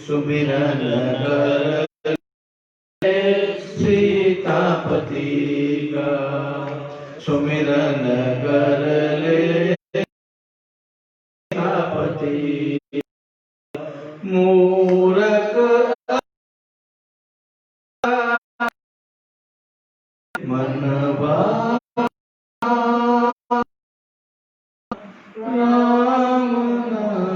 सुमिरन कर सीतापति का, सुमिरन कर ले सीतापति। मूरख मनवा राम नाम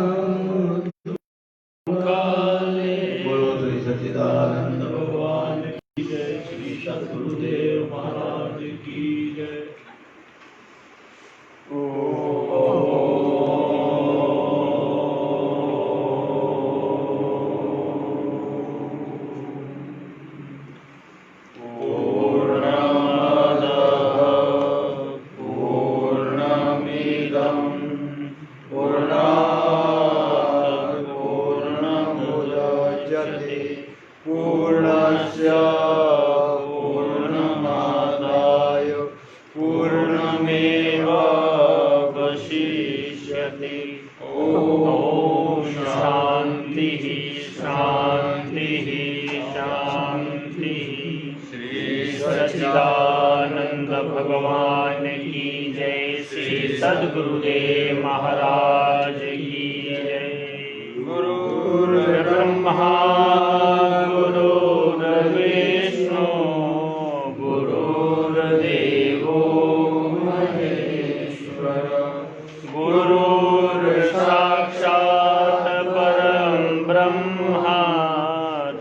काले। बोलो श्री सच्चिदानंद भगवान की जय, श्री सद्गुरुदेव महाराज की जय। सच्चिदानंद भगवान की जय, श्री सद्गुरुदेव महाराज की जय। गुरुर्ब्रह्मा गुरुर्विष्णु गुरुर्देवो महेश्वर, गुरुर्साक्षात् परं ब्रह्मा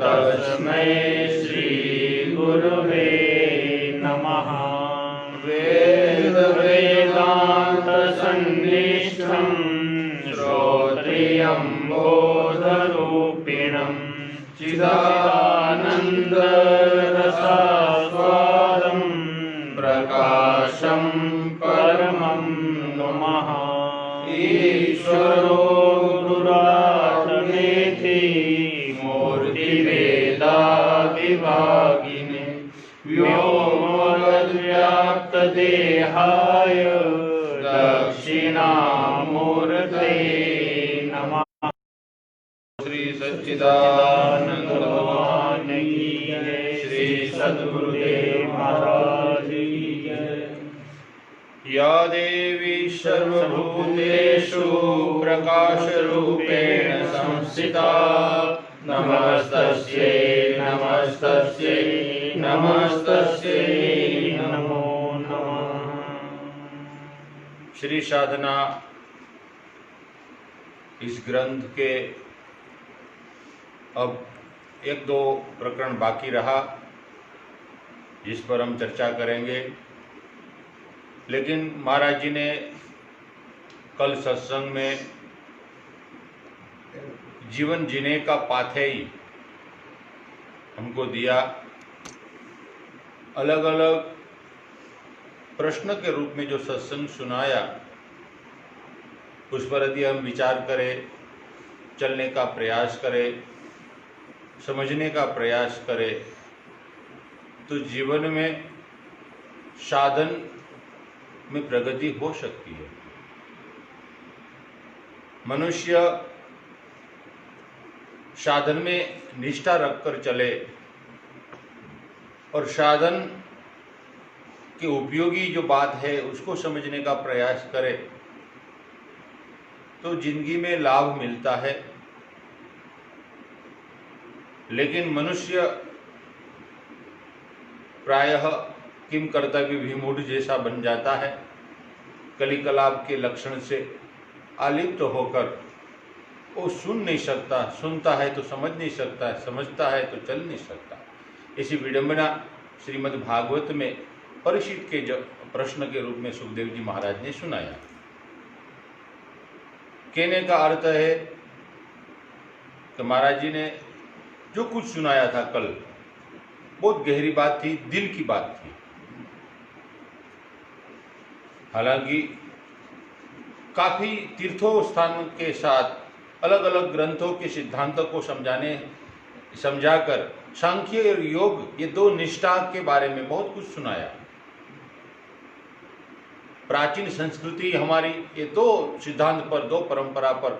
तस्मै श्री गुरुवे नमः। वेद वेदांत सन्निष्ठं श्रोत्रियं बोधरूपिणं चिदानंद रसास्वादं प्रकाशं परमं नमः। ईश्वरो गुरुरात्मेति मूर्तिभेदा विभागिने व्योमवद्व्याप्तदेहाय दक्षिणामूर्तये नमः। श्री सच्चिदानंद भगवान की जय, श्री सद्गुरुदेव महाराज की जय। या देवी सर्वभूतेषु प्रकाशरूपेण संस्थिता, नमस्तस्यै नमस्तस्यै नमस्तस्यै नमो नमः। श्री साधना इस ग्रंथ के अब एक दो प्रकरण बाकी रहा जिस पर हम चर्चा करेंगे, लेकिन महाराज जी ने कल सत्संग में जीवन जीने का पाथेय हमको दिया। अलग अलग प्रश्न के रूप में जो सत्संग सुनाया उस पर यदि हम विचार करें, चलने का प्रयास करें, समझने का प्रयास करें, तो जीवन में साधन में प्रगति हो सकती है। मनुष्य साधन में निष्ठा रखकर चले और साधन के उपयोगी जो बात है उसको समझने का प्रयास करे तो जिंदगी में लाभ मिलता है। लेकिन मनुष्य प्रायः किम कर्तव्य विमूढ़ जैसा बन जाता है। कलिकलाप के लक्षण से आलिप्त होकर वो सुन नहीं सकता, सुनता है तो समझ नहीं सकता, समझता है तो चल नहीं सकता। इसी विडंबना श्रीमद् भागवत में परीक्षित के प्रश्न के रूप में सुखदेव जी महाराज ने सुनाया। कहने का अर्थ है कि महाराज जी ने जो कुछ सुनाया था कल बहुत गहरी बात थी, दिल की बात थी। हालांकि काफी तीर्थों स्थान के साथ अलग अलग ग्रंथों के सिद्धांतों को समझाकर सांख्य और योग ये दो निष्ठा के बारे में बहुत कुछ सुनाया। प्राचीन संस्कृति हमारी ये दो सिद्धांत पर, दो परंपरा पर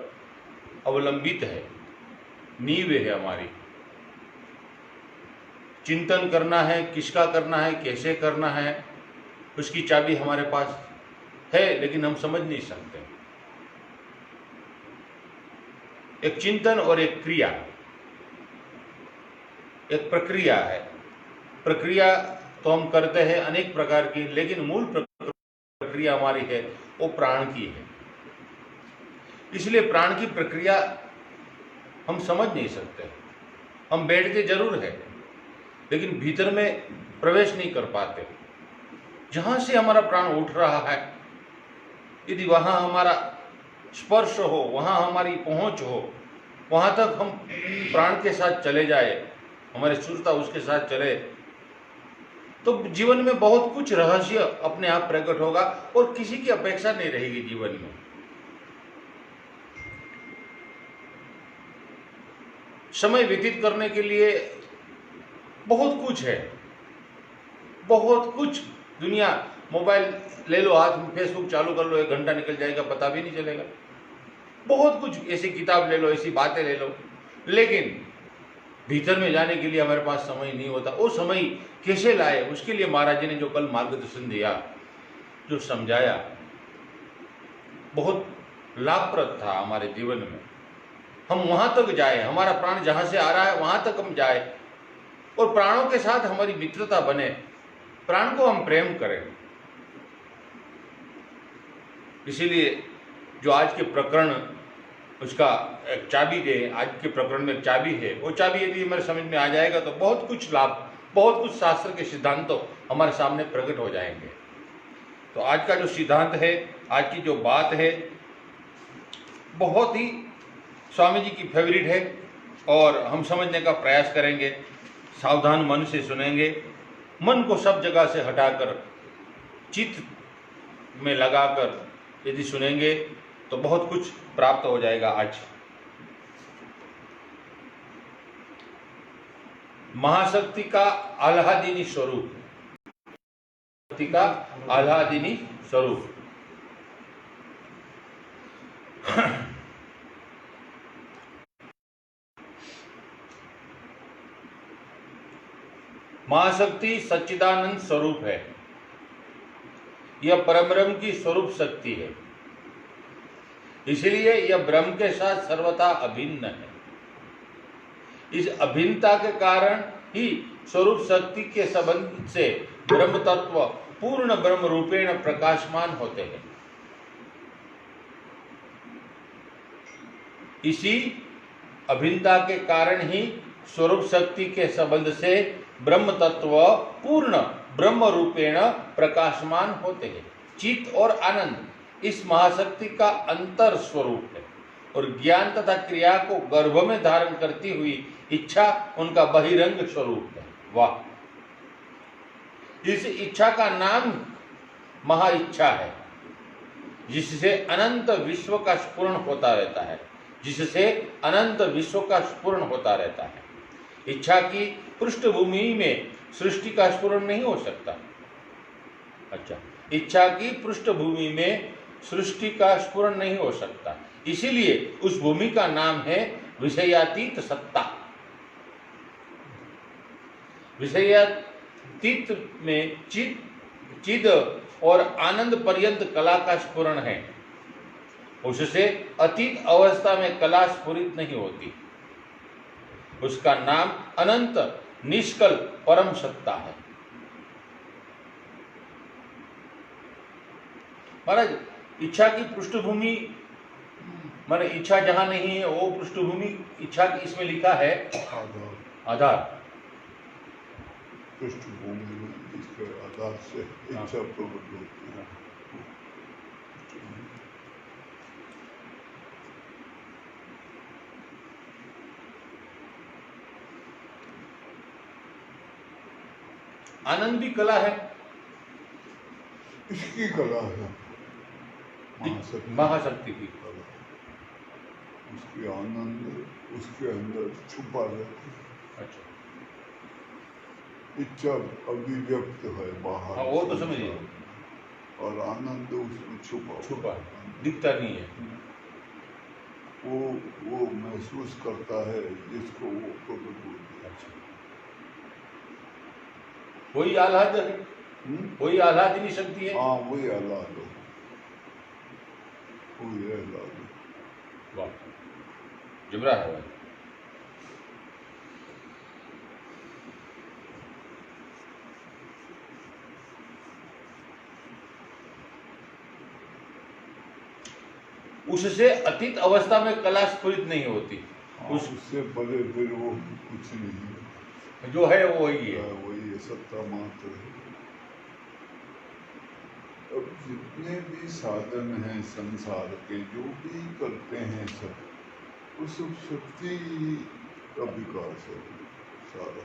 अवलंबित है। नींव है हमारी। चिंतन करना है, किसका करना है, कैसे करना है, उसकी चाबी हमारे पास है, लेकिन हम समझ नहीं सकते। एक चिंतन और एक क्रिया, एक प्रक्रिया है। प्रक्रिया तो हम करते हैं अनेक प्रकार की, लेकिन मूल प्रक्रिया हमारी है वो प्राण की है। इसलिए प्राण की प्रक्रिया हम समझ नहीं सकते। हम बैठते जरूर है, लेकिन भीतर में प्रवेश नहीं कर पाते। जहां से हमारा प्राण उठ रहा है, यदि वहां हमारा स्पर्श हो, वहां हमारी पहुंच हो, वहां तक हम प्राण के साथ चले जाए, हमारी सुरता उसके साथ चले, तो जीवन में बहुत कुछ रहस्य अपने आप प्रकट होगा और किसी की अपेक्षा नहीं रहेगी जीवन में। समय व्यतीत करने के लिए बहुत कुछ है, बहुत कुछ। दुनिया, मोबाइल ले लो हाथ में, फेसबुक चालू कर लो, 1 घंटा निकल जाएगा, पता भी नहीं चलेगा। बहुत कुछ, ऐसी किताब ले लो, ऐसी बातें ले लो, लेकिन भीतर में जाने के लिए हमारे पास समय नहीं होता। वो समय कैसे लाए, उसके लिए महाराज जी ने जो कल मार्गदर्शन दिया, जो समझाया, बहुत लाभप्रद था हमारे जीवन में। हम वहां तक जाए, हमारा प्राण जहां से आ रहा है वहां तक हम जाए और प्राणों के साथ हमारी मित्रता बने, प्राण को हम प्रेम करें। इसीलिए जो आज के प्रकरण, उसका एक चाबी दे, आज के प्रकरण में एक चाबी है, वो चाबी यदि हमारे समझ में आ जाएगा तो बहुत कुछ लाभ, बहुत कुछ शास्त्र के सिद्धांतों हमारे सामने प्रकट हो जाएंगे। तो आज का जो सिद्धांत है, आज की जो बात है, बहुत ही स्वामी जी की फेवरेट है और हम समझने का प्रयास करेंगे। सावधान मन से सुनेंगे, मन को सब जगह से हटाकर चित्त में लगाकर यदि सुनेंगे तो बहुत कुछ प्राप्त हो जाएगा। आज महाशक्ति का आह्लादिनी स्वरूप, शक्ति का आह्लादिनी स्वरूप। महाशक्ति सच्चिदानंद स्वरूप है। यह परब्रह्म की स्वरूप शक्ति है, इसलिए यह ब्रह्म के साथ सर्वथा अभिन्न है। इस अभिन्नता के कारण ही स्वरूप शक्ति के संबंध से ब्रह्म तत्व पूर्ण ब्रह्म रूपेण प्रकाशमान होते हैं। इसी अभिन्नता के कारण ही स्वरूप शक्ति के संबंध से ब्रह्म तत्व पूर्ण ब्रह्म रूपेण प्रकाशमान होते हैं। चित्त और आनंद इस महाशक्ति का अंतर स्वरूप है और ज्ञान तथा क्रिया को गर्भ में धारण करती हुई इच्छा उनका बहिरंग स्वरूप है। वाह! इस इच्छा का नाम महा इच्छा है, जिससे अनंत विश्व का स्फुरण होता रहता है, जिससे अनंत विश्व का स्फुरण होता रहता है। इच्छा की पृष्ठभूमि में सृष्टि का स्फुरण नहीं हो सकता। अच्छा, इच्छा की पृष्ठभूमि में सृष्टि का स्फुरण नहीं हो सकता, इसीलिए उस भूमि का नाम है विषयातीत सत्ता। विषयातीत में चिद और आनंद पर्यंत कला का स्फुरण है, उससे अतीत अवस्था में कला स्फुरित नहीं होती। उसका नाम अनंत निष्कल परम सत्ता है। महाराज, इच्छा की पृष्ठभूमि, माने इच्छा जहां नहीं है वो पृष्ठभूमि, इच्छा की इसमें लिखा है आधार। पृष्ठभूमि में इसके आधार से इच्छा प्रकट होती है। आनंद भी कला है, इसकी कला है महाशक्ति की। उसकी आनंद उसके अंदर छुपा रहता है। अच्छा, इच्छा अभिव्यक्त है बाहर। हाँ, वो तो समझिए। और आनंद उसमें छुपा छुपा है, दिखता नहीं है। वो महसूस करता है जिसको वो प्रकट होती है। अच्छा, वही आह्लाद है, वही आह्लादिनी शक्ति है। हाँ, वही आह्लाद है, वही आह्लाद है। वाह, जबरा है भाई। उससे अतीत अवस्था में कला स्फुरित नहीं होती। उससे परे फिर वो कुछ नहीं है, जो है वो वही है। वही है, सत्ता मात्र है। अब जितने भी साधन हैं संसार के, जो भी करते हैं सब, वो सब शक्ति का विकास है सारा।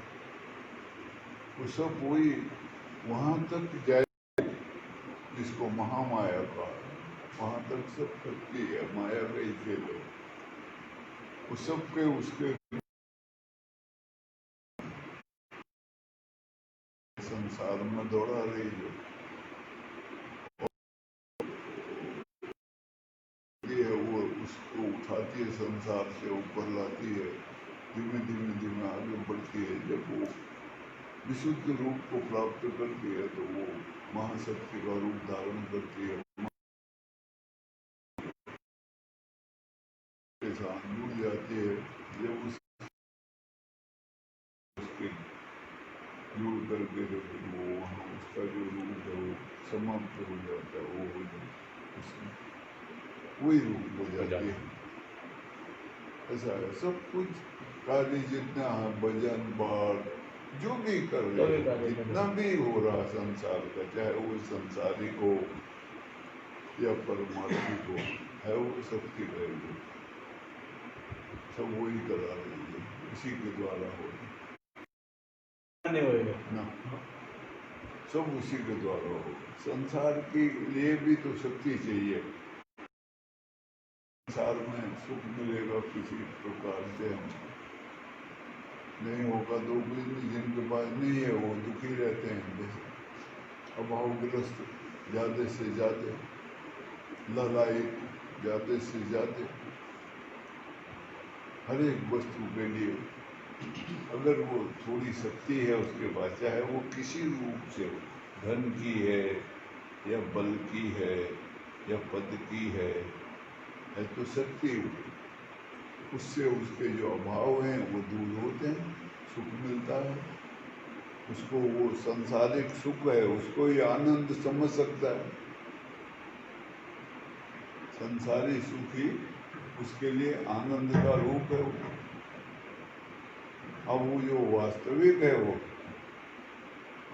वो सब वही वहाँ तक जाए जिसको महामाया का, वहाँ तक सब शक्ति है, माया का ही खेल है। वो सब के उसके संसार में दौड़ा रही है, वो उसको उठाती है, संसार से ऊपर लाती है, धीमे धीमे धीमे आगे बढ़ती है। जब वो विशुद्ध रूप को प्राप्त करती है तो वो महाशक्ति का रूप धारण करती है, के साथ जुड़ जाती है। जब उसके जुड़ करके जब वो वहाँ उसका जो रूप है वो समाप्त हो जाता है, वो हो जाता है, वही रूप हो जाती है। ऐसा है सब कुछ कार्य जितना है, भजन पाठ जो भी कर रहे हैं, जितना भी हो रहा संसार का, चाहे वो संसारिक हो या परमार्थिक हो, है वो सबकी रहेगी, सब वही करा रही है, इसी के द्वारा हो ना, सब उसी के द्वारा हो। संसार के लिए भी तो शक्ति चाहिए। संसार में सुख मिलेगा किसी प्रकार से, हम नहीं होगा तो जिनके पास नहीं है वो दुखी रहते हैं, जैसे अभावग्रस्त ज़्यादा से ज़्यादा, ललायित ज़्यादा से ज़्यादा, हर एक वस्तु के लिए अगर वो थोड़ी शक्ति है उसके पास, चाहे वो किसी रूप से हो, धन की है या बल की है या पद की है तो शक्ति, उससे उसके जो अभाव हैं वो दूर होते हैं, सुख मिलता है उसको। वो सांसारिक सुख है उसको ही आनंद समझ सकता है, संसारी सुख ही उसके लिए आनंद का रूप है। अब वो जो वास्तविक है वो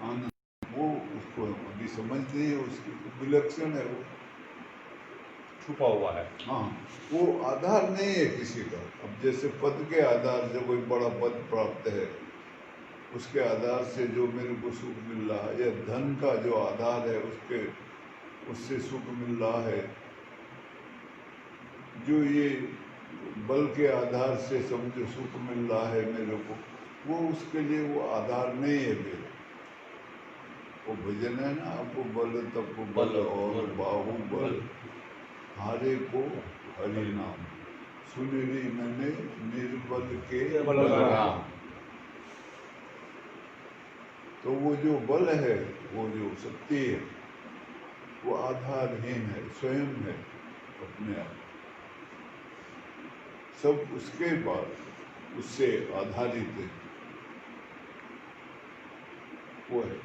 आनंद, वो उसको अभी समझ नहीं है, उसकी विलक्षण है, वो छुपा हुआ है। हाँ, वो आधार नहीं है किसी का। अब जैसे पद के आधार से कोई बड़ा पद प्राप्त है, उसके आधार से जो मेरे को सुख मिल रहा है, या धन का जो आधार है उसके उससे सुख मिल रहा है, जो ये बल के आधार से समझो सुख मिल रहा है मेरे को, वो उसके लिए वो आधार नहीं है मेरे। वो भजन है ना, आपको बल तप बल और बाहुबल, हारे को हरि नाम, सुनेरी मैंने निर्बल के बलराम। तो वो जो बल है, वो जो शक्ति है, वो आधारहीन है, स्वयं है अपने आप, सब उसके बाद उससे आधारित है, वो है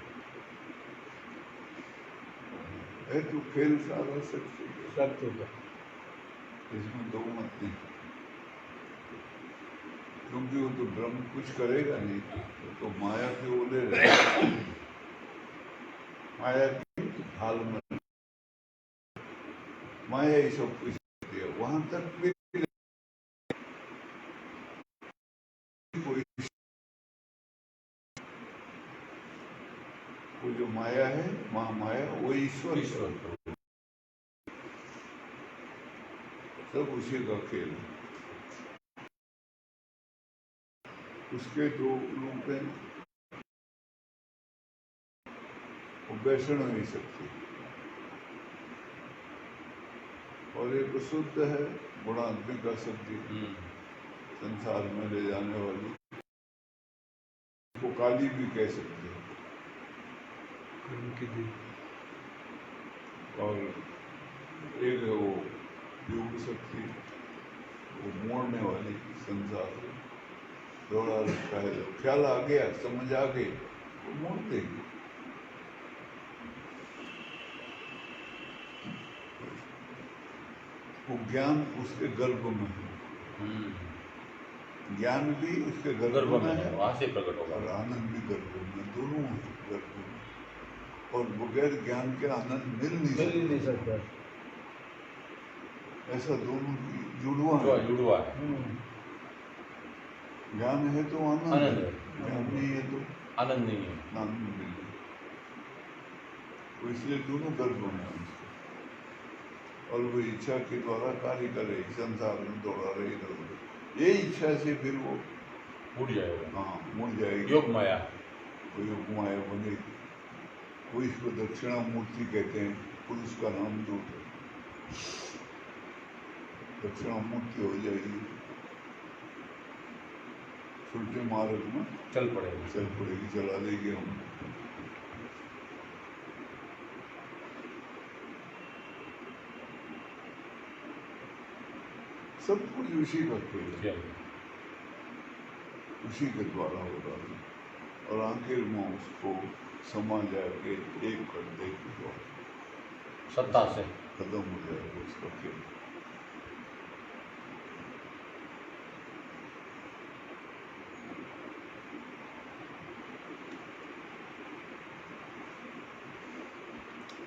तो खेल सारा शक्ति का, इसमें दो मत नहीं, क्योंकि वो तो ब्रह्म कुछ करेगा नहीं, तो माया के ओले रहे, माया की हाल में, माया ही सब कुछ करती है। वहां तक भी कोई, वो जो माया है, महामाया, वो ईश्वर है, सब उसी का खेल है। उसके दो रूप हैं, वो वैष्णवी शक्ति, और एक शुद्ध है गुणात्मिका शक्ति संसार में ले जाने वाली, वो काली भी कह सकते हैं। और एक है वो योग शक्ति, वो मोड़ने वाली, संसार से दौड़ा रखा है, ख्याल आ गया, समझ आ गई, वो मोड़ देगी। वो ज्ञान उसके गर्भ में है, ज्ञान भी उसके गर्भ में है, वहां से प्रकट होगा, और आनंद भी गर्भ में, दोनों है गर्भ में। और बगैर ज्ञान के आनंद मिल नहीं सकता। ऐसा दोनों की जुड़वा है। ज्ञान है तो आनंद है, ज्ञान नहीं है तो आनंद नहीं है, आनंद नहीं है। तो इसलिए दोनों गर्भ में है उसके। और वो इच्छा के द्वारा कार्य कर रही, संसार में दौड़ा रही इधर। ये इच्छा से फिर वो उड़ जाएगा, हाँ मुड़ जाएगी, योग माया, वो योग माया बनेगी। वो इसको दक्षिणामूर्ति कहते हैं, पुरुष का नाम जो है दक्षिणामूर्ति हो जाएगी, छोटे मार्ग में चल पड़ेगी, चला देगी हम। सब कुछ उसी का खेल है, उसी के द्वारा हो रहा है। और आखिर में उसको समा जाके एक कर दे के द्वारा सत्ता से खत्म हो जाएगा उसका खेल।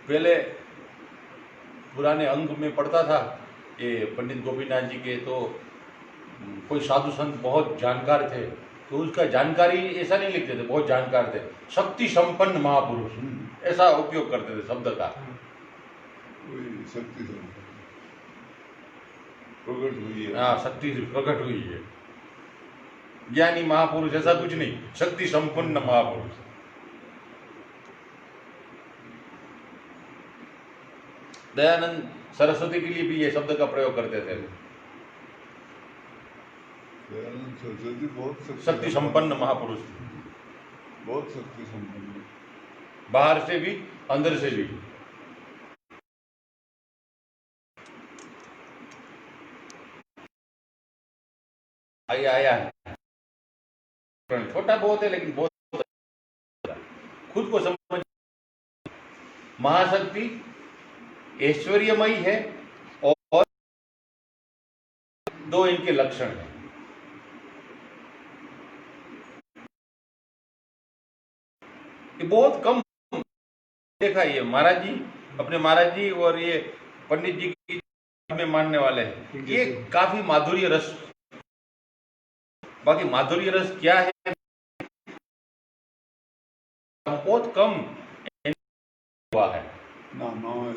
पहले पुराने अंग में पढ़ता था ये पंडित गोपीनाथ जी के, तो कोई साधु संत बहुत जानकार थे, तो उसका जानकारी ऐसा नहीं लिखते थे, बहुत जानकार थे, शक्ति संपन्न महापुरुष, ऐसा उपयोग करते थे शब्द का। कोई शक्ति से प्रकट हुई है, हाँ, शक्ति से प्रकट हुई है, ज्ञानी महापुरुष ऐसा कुछ नहीं, शक्ति संपन्न महापुरुष। दयानंद सरस्वती के लिए भी ये शब्द का प्रयोग करते थे, दयानंद सरस्वती बहुत शक्ति संपन्न महापुरुष, बहुत शक्ति संपन्न, बाहर से भी अंदर से भी। आया है, छोटा बहुत है लेकिन बहुत खुद को समझ। महाशक्ति ऐश्वर्यमयी है और दो इनके लक्षण हैं। ये बहुत कम देखा, ये महाराज जी, अपने महाराज जी और ये पंडित जी की में मानने वाले हैं, ये काफी माधुर्य रस। बाकी माधुर्य रस क्या है बहुत कम हुआ है ना।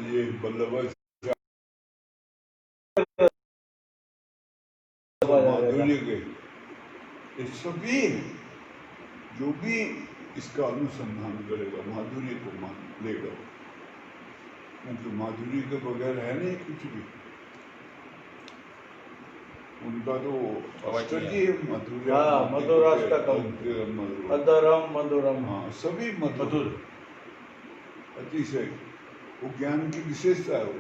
ये माधुर्य के ये सभी जो भी इसका अनुसंधान करेगा माधुर्य को मान लेगा, क्योंकि माधुर्य के बगैर है नहीं कुछ भी। उनका तो मधुरम मधुरम, हाँ सभी मधुर, अतिशय। वो ज्ञान की विशेषता है। वो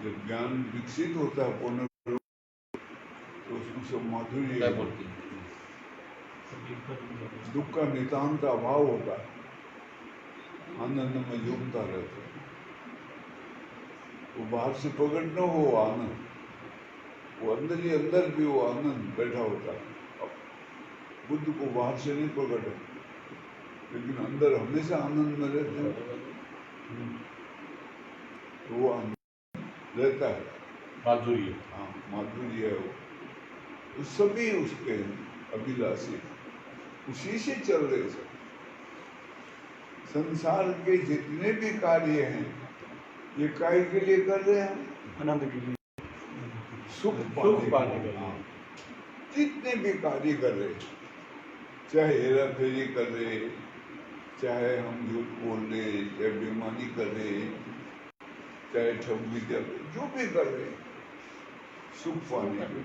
जब ज्ञान विकसित होता है पूर्ण तो उसमें सब माधुर्य, दुख का नितांत अभाव होता है, आनंद में डूबता रहता है। वो बाहर से प्रकट न हो आनंद, वो अंदर ही अंदर भी वो आनंद बैठा होता है। बुद्ध को बाहर से नहीं प्रकट है, लेकिन अंदर हमेशा आनंद में रहते हैं, तो वो आनंद रहता है, माधुर्य। हाँ माधुर्य है वो। तो सभी उसके अभिलाषी उसी से चल रहे सब। संसार के जितने भी कार्य हैं ये काय के लिए कर रहे हैं, आनंद के लिए, सुख पाने के लिए। जितने भी कार्य कर रहे, चाहे हेरा फेरी कर रहे, चाहे हम झूठ बोल रहे, चाहे बेईमानी कर रहे, चाहे ठग विद्या जो भी कर रहे हैं, सुख पाने के लिए।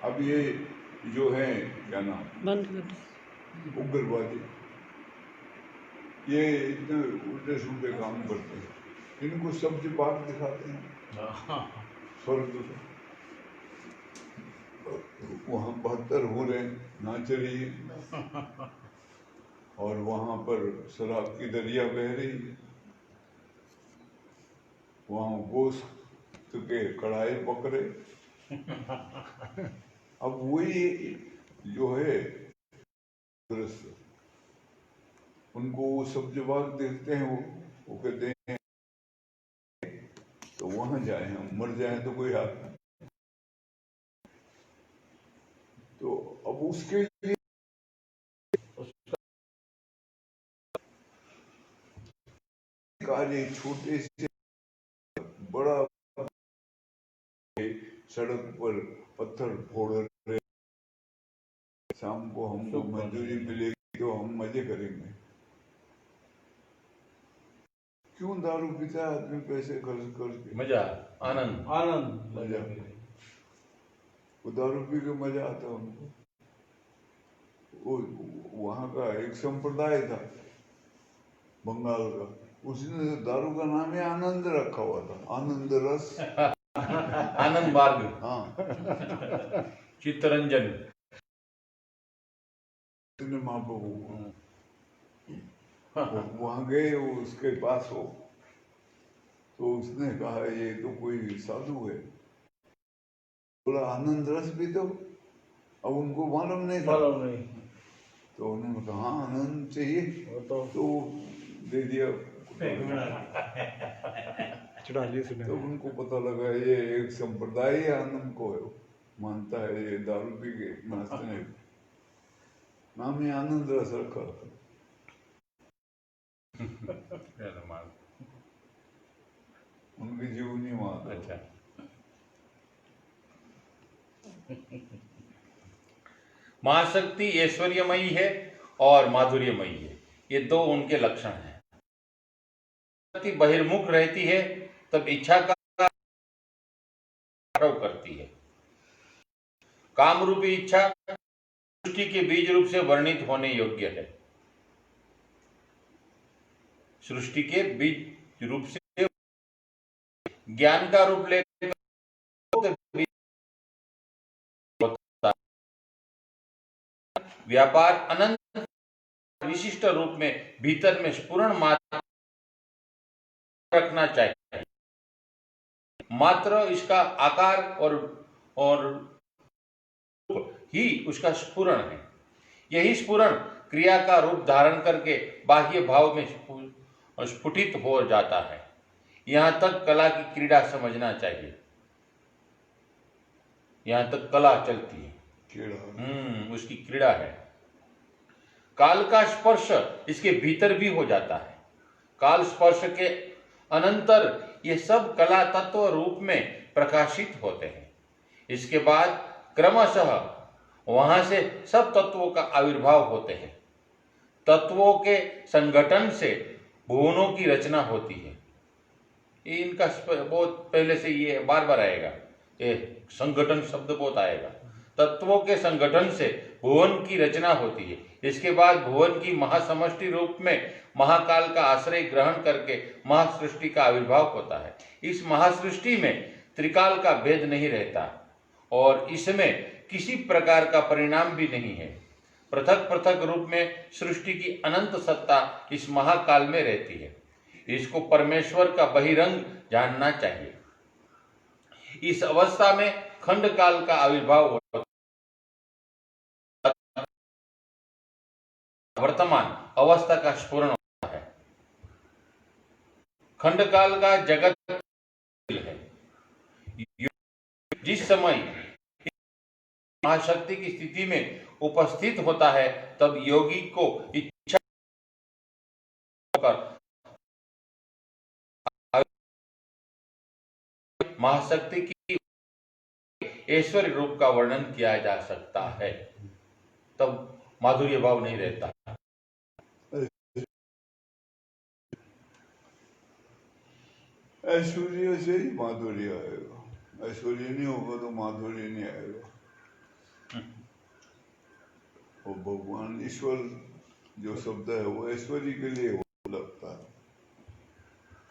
अब ये जो है क्या नाम बंद कर उग्रवादी, ये इतने उल्टे सुल्टे काम करते हैं, इनको सब्जी बाग दिखाते हैं स्वर्ग से, वहाँ 72 हो रहे नाच रही है और वहाँ पर शराब की दरिया बह रही है, वहाँ गोश्त के कढ़ाई पकड़े। अब वही जो है दृश्य, उनको वो सब जब देखते हैं, वो कहते हैं तो वहां जाए, हम मर जाए तो कोई हाथ नहीं। तो अब उसके लिए कार्य छोटे से बड़ा, सड़क पर पत्थर फोड़ रहे, शाम को हमको मजदूरी मिलेगी तो हम मजे करेंगे। क्यों दारू पीता है आदमी पैसे खर्च करके? मजा, आनंद, आनंद मजा, वो दारू पी के मजा आता उनको। वो वहाँ का एक संप्रदाय था बंगाल का, उसने दारू का नाम ही आनंद रखा हुआ था, आनंद रस, आनंद मार्ग, हाँ, चित्तरंजन। महाप्रभु वहां गए, वो उसके पास हो, तो उसने कहा ये तो कोई साधु है, बोला आनंद रस भी तो, अब उनको मालूम नहीं था, तो उन्होंने कहा हाँ आनंद चाहिए, तो दे दिया, तो उनको पता लगा ये एक संप्रदाय ही आनंद को मानता है, ये दारू पी के नाचते हैं, नाम ही आनंद रस रखा था। उनकी जीवनी वहां। अच्छा, महाशक्ति ऐश्वर्यमयी है और माधुर्यमयी है, ये दो उनके लक्षण हैं। शक्ति बहिर्मुख रहती है तब इच्छा का आरोप करती है। काम रूपी इच्छा सृष्टि के बीज रूप से वर्णित होने योग्य है। सृष्टि के बीज रूप से ज्ञान का रूप लेकर व्यापार अनंत विशिष्ट रूप में भीतर में स्फुरण मात्र रखना चाहिए। मात्र इसका आकार और ही उसका स्फुरण है। यही स्फुरण क्रिया का रूप धारण करके बाह्य भाव में स्फुटित हो जाता है। यहां तक कला की क्रीड़ा समझना चाहिए। यहां तक कला चलती है, उसकी क्रीड़ा है। काल का स्पर्श इसके भीतर भी हो जाता है। काल स्पर्श के अनंतर ये सब कला तत्व रूप में प्रकाशित होते हैं। इसके बाद क्रमशः वहां से सब तत्वों का आविर्भाव होते हैं। तत्वों के संगठन से भुवनों की रचना होती है। इनका बहुत पहले से ये बार बार आएगा, ये संगठन शब्द बहुत आएगा। तत्वों के संगठन से भुवन की रचना होती है। इसके बाद भुवन की महासमष्टि रूप में महाकाल का आश्रय ग्रहण करके महासृष्टि का आविर्भाव होता है। इस महासृष्टि में त्रिकाल का भेद नहीं रहता और इसमें किसी प्रकार का परिणाम भी नहीं है। पृथक पृथक रूप में सृष्टि की अनंत सत्ता इस महाकाल में रहती है। इसको परमेश्वर का बहिरंग जानना चाहिए। इस अवस्था में खंड काल का आविर्भाव होता है। वर्तमान अवस्था का स्फुरण होता है। खंड काल का जगत है। जिस समय महाशक्ति की स्थिति में उपस्थित होता है तब योगी को इच्छा कर महाशक्ति की ऐश्वर्य रूप का वर्णन किया जा सकता है। तब माधुर्य भाव नहीं रहता। ऐश्वर्य से ही माधुर्य आएगा। ऐश्वर्य नहीं होगा तो माधुर्य नहीं आएगा। और भगवान ईश्वर जो शब्द है वो ऐश्वर्य के लिए लगता है।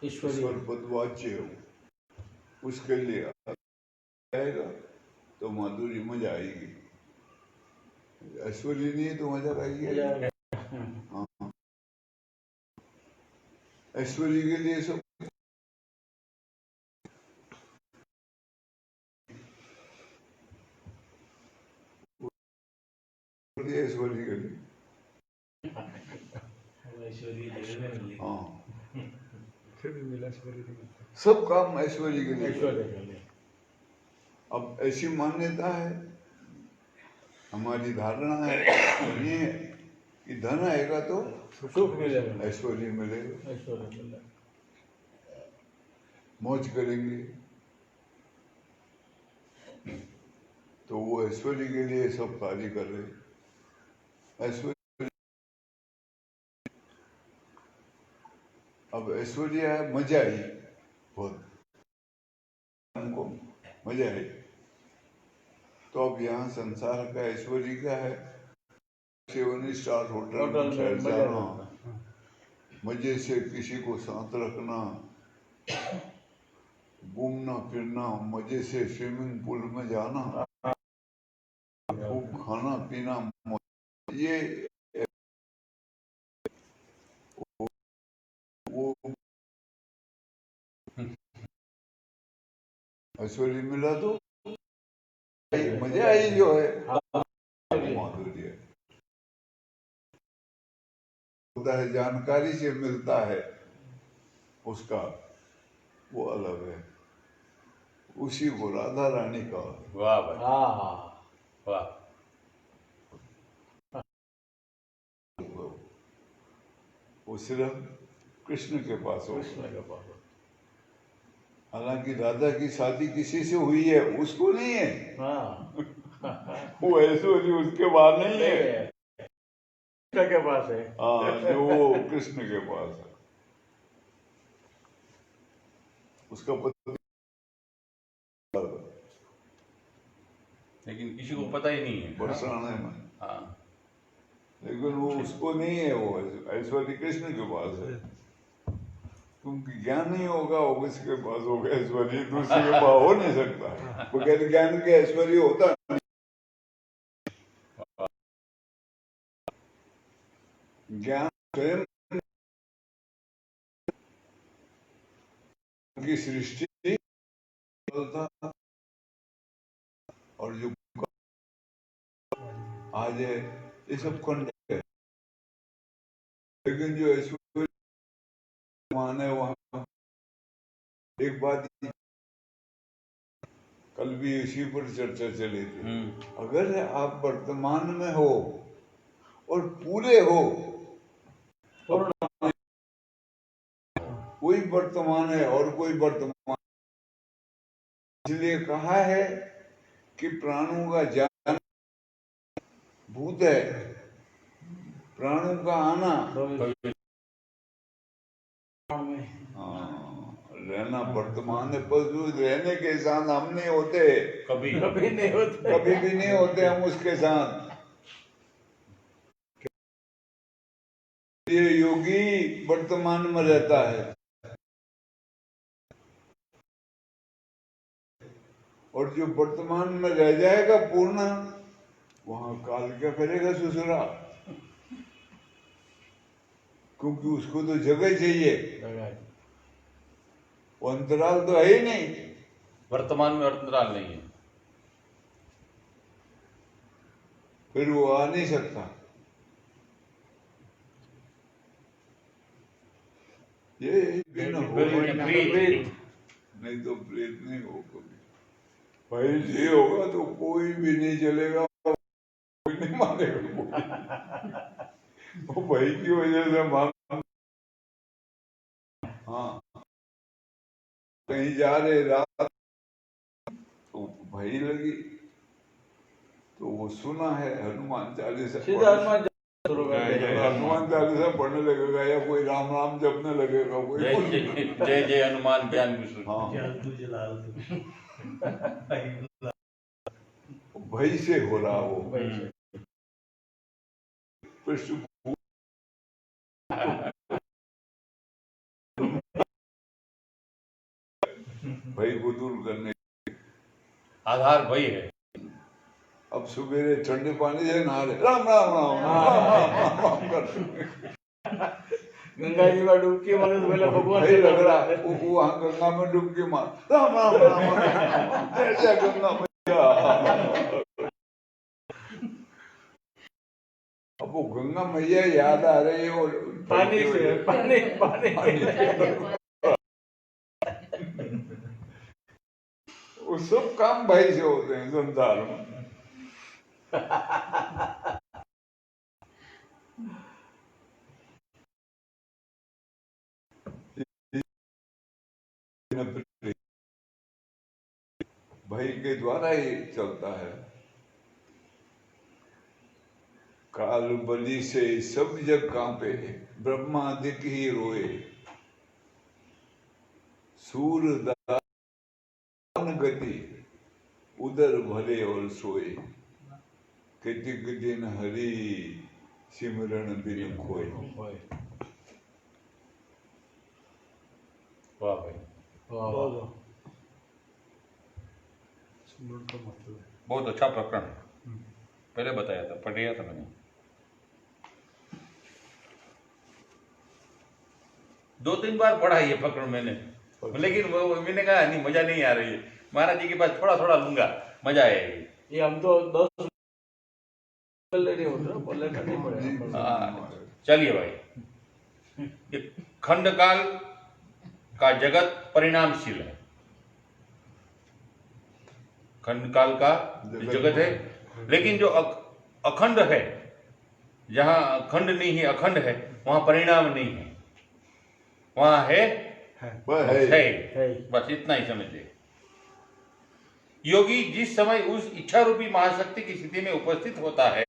ईश्वर पदवाच्य है, उसके लिए आएगा तो माधुर्य मजा आएगी। ऐश्वर्य नहीं है तो मजा आएगी। हाँ, ऐश्वर्य के लिए सब ऐश्वर्य के लिए। हाँ, फिर भी मिला ऐश्वर्य नहीं। सब काम ऐश्वर्य के लिए। अब ऐसी मान्यता है, हमारी धारणा है ये है कि धन आएगा तो सुख मिलेगा, ऐश्वर्य मिलेगा, ऐश्वर्य मिलेगा। मौज करेंगे। तो वो ऐश्वर्य के लिए सब कार्य कर रहे। ऐश्वर्य, अब ऐश्वर्य है, मजा आई बहुत, हमको मजा आई। तो अब यहाँ संसार का ऐश्वर्य क्या है? 7 स्टार होटल में ठहर जाना, मजे से किसी को साथ रखना, घूमना फिरना, मजे से स्विमिंग पूल में जाना, खूब खाना पीना, ये वो ऐश्वर्य मिला तो मजा आई जो है माधुर्य होता है, जानकारी से मिलता है उसका, वो अलग है। उसी को राधा रानी का। वाह भाई, वाह। वो सिर्फ कृष्ण के पास हो। कृष्ण के पास। हालांकि राधा की शादी किसी से हुई है, उसको नहीं है। हाँ, वो ऐश्वर्य उसके बाद नहीं है, कृष्ण के पास है। हाँ, जो कृष्ण के पास है। उसका पति, लेकिन किसी को पता ही नहीं है। बरसाने में, हाँ, लेकिन वो उसको नहीं है, वो ऐश्वर्य कृष्ण के पास है। क्योंकि ज्ञान नहीं होगा, वो किसके पास होगा ऐश्वर्य? दूसरे के पास हो नहीं सकता। बगैर ज्ञान के ऐश्वर्य होता नहीं। ज्ञान स्वयं की सृष्टि था, और जो आज है ये सब खंड है। लेकिन जो ऐश्वर्य माने वहां एक बात, कल भी इसी पर चर्चा चली थी। अगर आप वर्तमान में हो और पूरे हो, कोई वर्तमान है और कोई वर्तमान, इसलिए कहा है कि प्राणों का जाना भूत है, प्राणों का आना रहना वर्तमान है। पर जो रहने के साथ हम नहीं होते, कभी नहीं होते, कभी भी नहीं होते हम उसके साथ। ये योगी वर्तमान में रहता है, और जो वर्तमान में रह जाएगा पूर्ण, वहां काल क्या करेगा? ससुरा। क्योंकि उसको तो जगह चाहिए, वो अंतराल तो है ही नहीं। वर्तमान में अंतराल नहीं है, फिर वो आ नहीं सकता। ये बिना हो नहीं तो प्रेत नहीं हो कभी। भाई ये होगा तो कोई भी नहीं चलेगा, कोई नहीं मानेगा। वो भाई की वजह से मान, हाँ, कहीं जा रहे रात तो भाई लगी, तो वो सुना है हनुमान चालीसा, सीधा हनुमान शुरू कर जय जय देगा। हनुमान चालीसा पढ़ने लगेगा या कोई राम राम जपने लगेगा कोई जय जय जय जय हनुमान ज्ञान विष्णु। हाँ जल तुझे लाल भय से हो रहा वो भाई पृष्ठभूमि भय को दूर करने। आधार वही है। अब सवेरे ठंडे पानी से नहा ले राम राम राम राम राम कर गंगा जी में डुबकी मारे तो पहले भगवान भाई से लग रहा लग वो वहां गंगा में डुबकी मार राम राम राम राम जय जय गंगा मैया। अब वो गंगा मैया याद आ रही है और पानी से पानी पानी वो सब काम भाई से होते हैं संसार में। भाई के द्वारा ही चलता है। काल बलि से सब जग कांपे ब्रह्मादिक ही रोए सूर दान गति उदर भरे और सोए कितिक दिन हरि सिमरन बिन खोए। वाह भाई, बहुत अच्छा प्रकरण है। पहले बताया था, पढ़िया था मैंने। 2-3 बार पढ़ा ये प्रकरण मैंने, लेकिन वो मैंने कहा नहीं, मजा नहीं आ रही है। महाराज जी के पास थोड़ा थोड़ा लूंगा, मजा आएगी। ये हम तो 10 नहीं होता बोले नहीं पड़ेगा। हाँ, चलिए भाई। ये खंड काल का जगत परिणामशील है। खंड काल का जगत है, लेकिन जो अखंड है, जहां खंड नहीं है, अखंड है, वहां परिणाम नहीं है, वहां है। बस इतना ही समझिए। योगी जिस समय उस इच्छा रूपी महाशक्ति की स्थिति में उपस्थित होता है,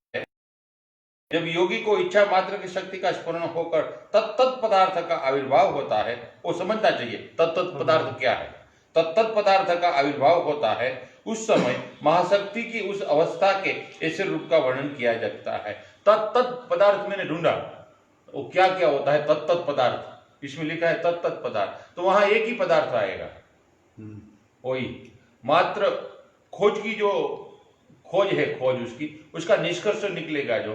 जब योगी को इच्छा मात्र की शक्ति का स्फुरण होकर तत्त पदार्थ का आविर्भाव होता है, वो समझना चाहिए तत्त पदार्थ क्या है। तत्त पदार्थ का आविर्भाव होता है, उस समय महाशक्ति की उस अवस्था के ऐसे रूप का वर्णन किया जाता है। तत्त पदार्थ मैंने ढूंढा, वो क्या क्या होता है तत्त पदार्थ। इसमें लिखा है तत्त पदार्थ, तो वहां एक ही पदार्थ आएगा, वही मात्र खोज की जो खोज है, खोज उसका निष्कर्ष निकलेगा जो।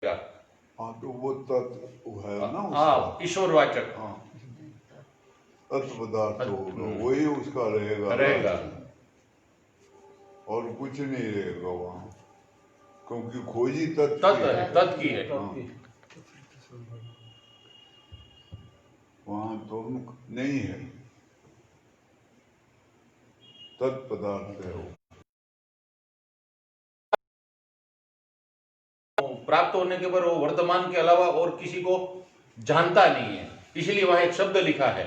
हाँ तो वो तत्व है ना हाँ, ईश्वरवाचक। हाँ तत्व पदार्थ होगा, वही उसका रहेगा और कुछ नहीं रहेगा वहाँ, क्योंकि खोजी तत्व की है। वहाँ तो नहीं है, तत्पदार्थ है वो। प्राप्त होने के बाद वो वर्तमान के अलावा और किसी को जानता नहीं है, इसलिए वहां एक शब्द लिखा है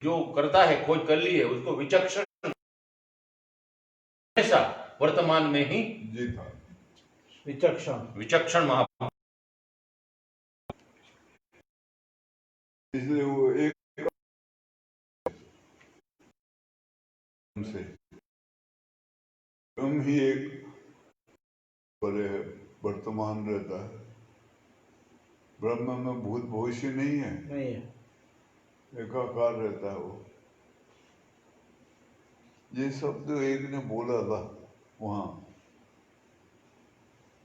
जो करता है, खोज कर ली है, उसको विचक्षण हमेशा वर्तमान में ही जीता विचक्षण महा। इसलिए वो एक से हम ही एक परे वर्तमान रहता है। ब्रह्म में भूत भविष्य नहीं है, एकाकार रहता है वो। ये शब्द एक ने बोला था वहाँ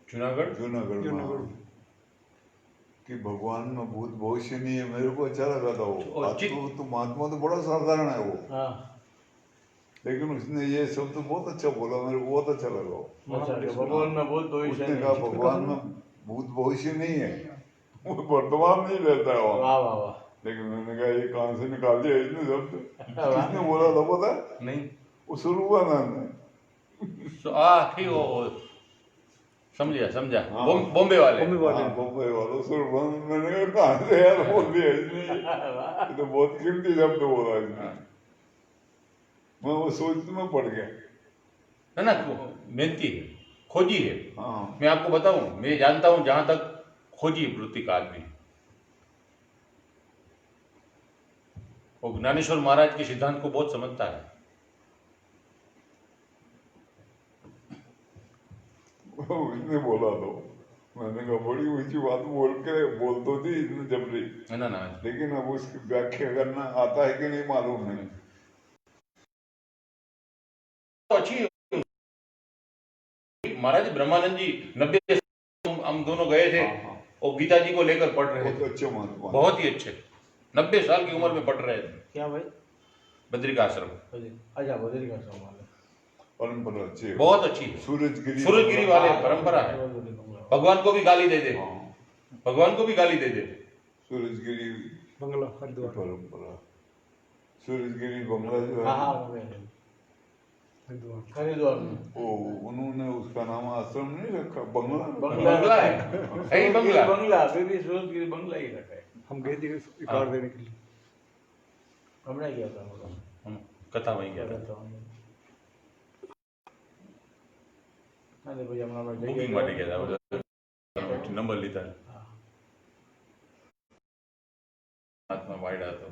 जूनागढ़ में कि भगवान में भूत भविष्य नहीं है। मेरे को अच्छा लगा था वो। तो महात्मा तो बड़ा साधारण है वो, लेकिन उसने ये शब्द बहुत अच्छा बोला, मेरे को बहुत अच्छा लगा। भगवान में भूत भविष्य उसने कहा भगवान में भूत भविष्य नहीं है, वो वर्तमान नहीं रहता है वहाँ। लेकिन मैंने कहा ये कहाँ से निकाल दिया इसने शब्द, किसने बोला था पता नहीं, वो सर्वानंद ने। ठीक हो, समझा। बॉम्बे वाले सर्वानंद। मैंने कहा कहाँ से यार बोल दिया इसने, ये तो बहुत कीमती शब्द बोला इसने। मैं वो सोचने में पड़ गया। है ना, मेहनती है, खोजी है। हाँ मैं आपको बताऊं, मैं जानता हूं जहां तक, खोजी वृत्ति का आदमी। वो ज्ञानेश्वर महाराज के सिद्धांत को बहुत समझता है। इसने बोला तो मैंने कहा बड़ी ऊंची बात बोल तो दी इसने जबरी, है ना। लेकिन अब उसकी व्याख्या करना आता है कि नहीं मालूम नहीं। तो अच्छी महाराज ब्रह्मानंद जी 90 हम दोनों गए थे, हाँ, हाँ। और गीता जी को लेकर पढ़ रहे बहुत थे, अच्छे महात्मा, बहुत ही अच्छे। 90 साल की उम्र में पढ़ रहे थे क्या भाई? बद्रिकाश्रम। अच्छा, बदल का सामान है। परंपरा अच्छी है, बहुत अच्छी है। सूरजगिरी वाले परंपरा है। भगवान को भी गाली दे दे, हाँ, भगवान को भी गाली दे दे। सूरजगिरी बंगला हरिद्वार। परंपरा, सूरजगिरी बंगला जो हाँ है हाँ, हरिद्वार में वो उन्होंने उसका नाम आश्रम नहीं रखा, बंगला बंगला है ही बंगला। बंगला अभी भी सूरजगिरी बंगला ही रखा है। हम गए थे इकार देने के लिए। हमने किया था मतलब कथा वहीं गया था, अरे भाई हमारा बुकिंग માટે ગયા હતા, નંબર લીધા, હાથમાં વાયડા હતો।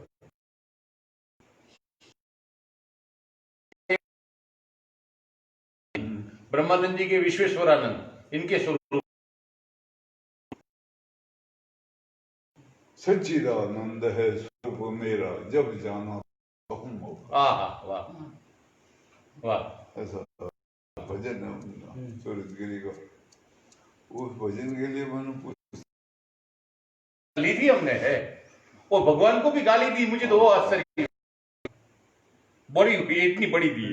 ब्रह्मानंद जी के विश्वेश्वरानंद, इनके स्वरूप सच्चिदानंद है स्वरूप मेरा, जब जाना कहूँ मौका। वाह वाह, ऐसा भजन है उनका सूरजगिरी का। उस भजन के लिए मैंने ली थी हमने है, और भगवान को भी गाली दी। मुझे तो वो आश्चर्य, बड़ी हुई, इतनी बड़ी दी,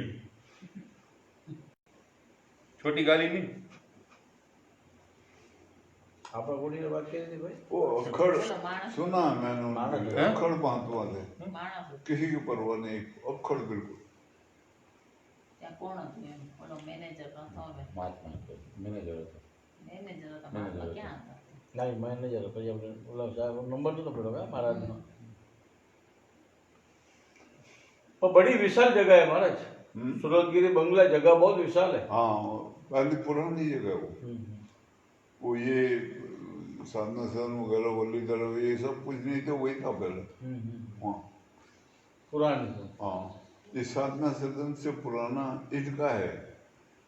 छोटी गाली नहीं। आपका कोड़ी ने बात कही थी भाई। वो अखड़ सुना है मैंने उनकी, हैं? अखड़ महात्मा थे, किसी की परवाह नहीं, अखड़ बिल्कुल। કોણ હતું એમ ઓલો મેનેજર નતો હવે महात्मा मैनेजर હતો, મેનેજર હતા મહાત્મા ક્યાં હતા नहीं मैनेजर પછી આપણે ઓલા સાહેબ નંબર નતો પડ્યો का महाराज નો। पर बड़ी विशाल जगह है महाराज, सूरजगिरी बंगला जगह बहुत विशाल है। हाँ पहले पुरानी जगह वो ये साधना सदन वगैरह वली तरफ ये सब कुछ नहीं थे, वही था पहले वहाँ। पुरानी तो हाँ, ये साधना सदन से पुराना इनका है,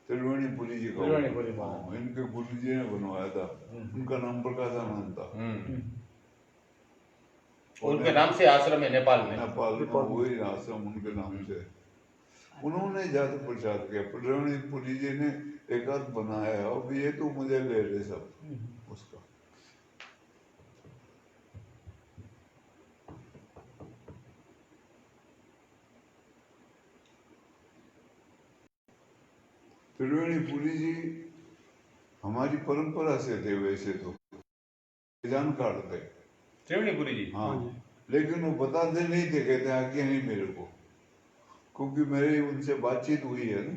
त्रिवेणीपुरी जी का। त्रिवेणीपुरी हाँ, इनके गुरु जी ने बनवाया था, उनका नाम प्रकाशानंद था। उनके नाम से आश्रम है नेपाल में। नेपाल में वही आश्रम उनके नाम से, उन्होंने ज्यादा प्रचार किया। त्रिवेणीपुरी जी ने एक आध बनाया है, अब ये तो मुझे ले रहे सब उसका। त्रिवेणीपुरी जी हमारी परंपरा से थे वैसे तो, जानकार थे त्रिवेणीपुरी जी। हाँ, लेकिन वो बताते नहीं थे, कहते आज्ञा नहीं मेरे को, क्योंकि मेरी उनसे बातचीत हुई है ना,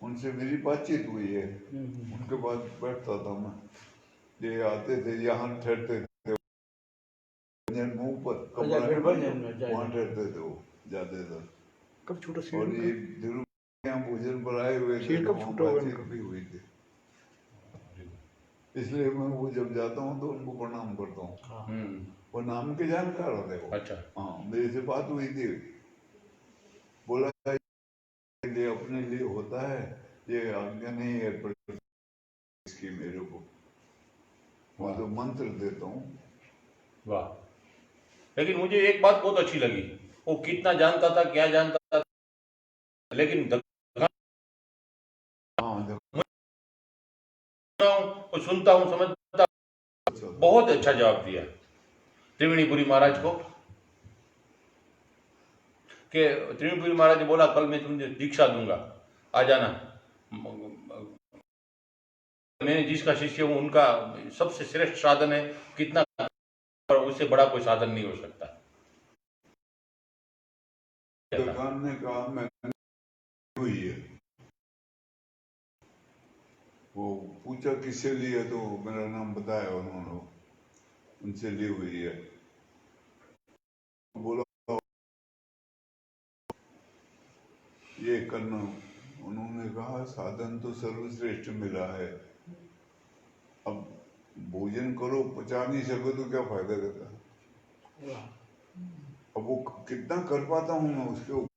उनसे मेरी बातचीत हुई है, उनके पास बैठता था मैं, ये आते थे यहाँ ठहरते थे, मुंह पर कमरा वहाँ ठहरते थे, वो जाते थे। कब छोटा और ये जरूर यहाँ भोजन पर आए हुए थे, कब छूटा हुआ बातचीत भी हुई थी, इसलिए मैं वो जब जाता हूँ तो उनको प्रणाम करता हूँ। वो नाम के जानकार होते वो। अच्छा। हाँ, मेरे से बात हुई थी, बोला लिए अपने लिए होता है, ये आज्ञा नहीं है इसकी मेरे को, मैं तो मंत्र देता हूँ। वाह, लेकिन मुझे एक बात बहुत अच्छी लगी, वो कितना जानता था, क्या जानता था, लेकिन सुनता हूँ, समझता हूँ, बहुत अच्छा जवाब दिया त्रिवेणीपुरी महाराज को। कि त्रिवेणीपुरी महाराज ने बोला कल मैं तुमसे दीक्षा दूंगा, आ जाना। मैं जिसका शिष्य हूँ उनका सबसे श्रेष्ठ साधन है कितना, उससे बड़ा कोई साधन नहीं हो सकता। ने कहा मैं हुई है, वो पूछा किससे ली है, तो मेरा नाम बताया उन्होंने, उनसे ली हुई है। बोला करना, उन्होंने कहा साधन तो सर्वश्रेष्ठ मिला है, अब भोजन करो, पचा नहीं सको तो क्या फायदा करता। अब वो कितना कर पाता हूँ मैं उसके ऊपर।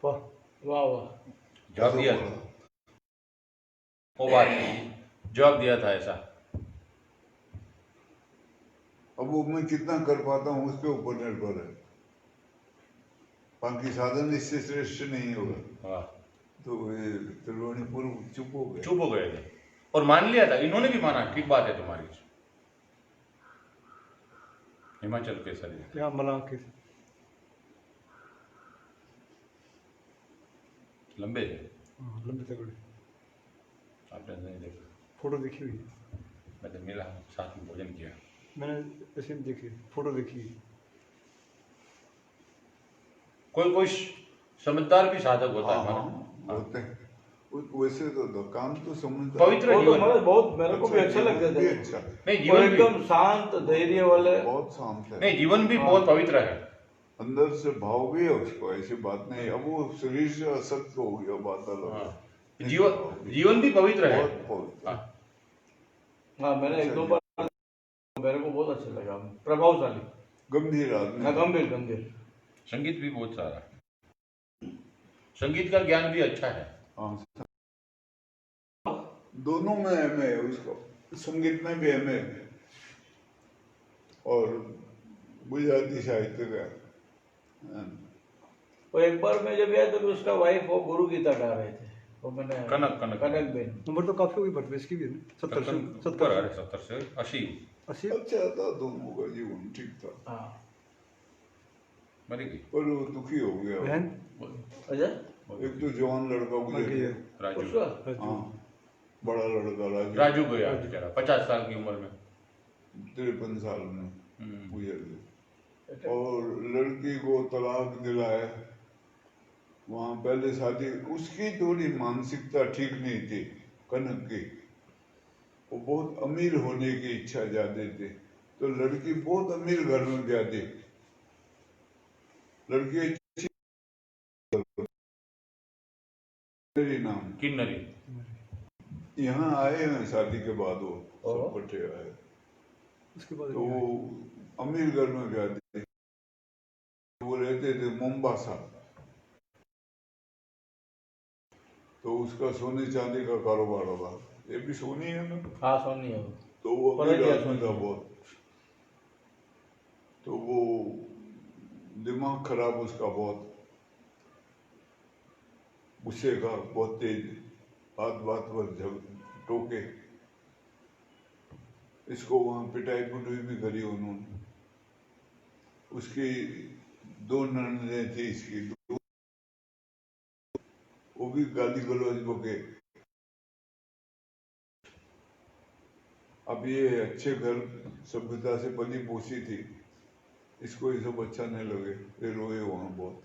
वाह वाह वाह। जवाब दिया था, वो बात जवाब दिया था ऐसा। अब वो मैं कितना कर पाता हूँ उसके ऊपर निर्भर है, बाकी साधन इससे श्रेष्ठ नहीं होगा। वाह, तो ये त्रिवेणीपुर चुप हो गए। चुप हो गए थे और मान लिया था, इन्होंने भी माना, ठीक बात है तुम्हारी। हिमाचल केसरी यहाँ मलाह के लंबे थे, हाँ, लंबे तगड़े। आपने नहीं देखा? फोटो देखी हुई है। मैं तो मिला, साथ में भोजन किया। मैंने ऐसे भी देखी है, फोटो देखी है। कोई कोई समझदार भी साधक होता है हाँ हमारा। होते हैं। वैसे तो काम तो समझता पवित्र वो तो जीवन, महाराज बहुत मेरे को भी अच्छे लगते भी थे। अच्छा, नहीं वो जीवन भी, एकदम शांत धैर्य वाले। बहुत शांत है, नहीं जीवन भी बहुत पवित्र है। अंदर से भाव भी है उसको, ऐसी बात नहीं। अब वो शरीर से असक्त हो गया, बात अलग है। हाँ। जीवन भी पवित्र है। बहुत पवित्र। हाँ, हाँ मैंने एक दो बार, मेरे को बहुत अच्छा लगा, प्रभावशाली, गंभीर आदमी। हाँ गंभीर गंभीर। संगीत भी बहुत सारा, संगीत का ज्ञान भी अच्छा है। हाँ, दोनों में एमए है उसको, संगीत में भी एमए है और गुजराती साहित्य का। और एक बार मैं जब गया तो उसका वाइफ वो गुरु गीता गा रहे थे, वो मैंने कनक बेन। उम्र तो काफी होगी बर्थडे इसकी भी है ना, 70 से 70 से 80 80। अच्छा था, दोनों का जीवन ठीक था, हाँ मरी गई। पर वो दुखी हो गया। बहन अच्छा एक तो जवान लड़का मर गुजर गई है। गया। राजू, उसका हाँ, बड़ा लड़का राजू राजू गया बेचारा 50 साल की उम्र में। 53 साल में हम्म। गुजर गया। और लड़की को तलाक दिलाया, वहां पहले शादी, उसकी थोड़ी मानसिकता ठीक नहीं थी कनक की, वो बहुत अमीर होने की इच्छा ज्यादा थी, तो लड़की बहुत अमीर घर में ब्याह दी। लड़की अच्छी, मेरी नाम किन्नरी, यहाँ आए हैं शादी के बाद, वो सब ओह। इकट्ठे आए, उसके बाद तो वो अमीर घर में ब्याह दी। वो रहते थे मोम्बासा, तो उसका सोने चांदी का कारोबार होगा, ये भी सोनी है ना, हाँ सोनी है वो। तो वो पता अमीर क्या आदमी सोनी था है? बहुत, तो वो दिमाग खराब उसका बहुत, गुस्से का बहुत तेज, बात बात पर टोके। इसको वहां पिटाई पुटाई भी करी उन्होंने। उसकी 2 ननदें थी इसकी, वो भी गाली गलौज बके। अब ये अच्छे घर, सभ्यता से पली पोसी थी, इसको ये सब अच्छा नहीं लगे, फिर रोए वहां बहुत,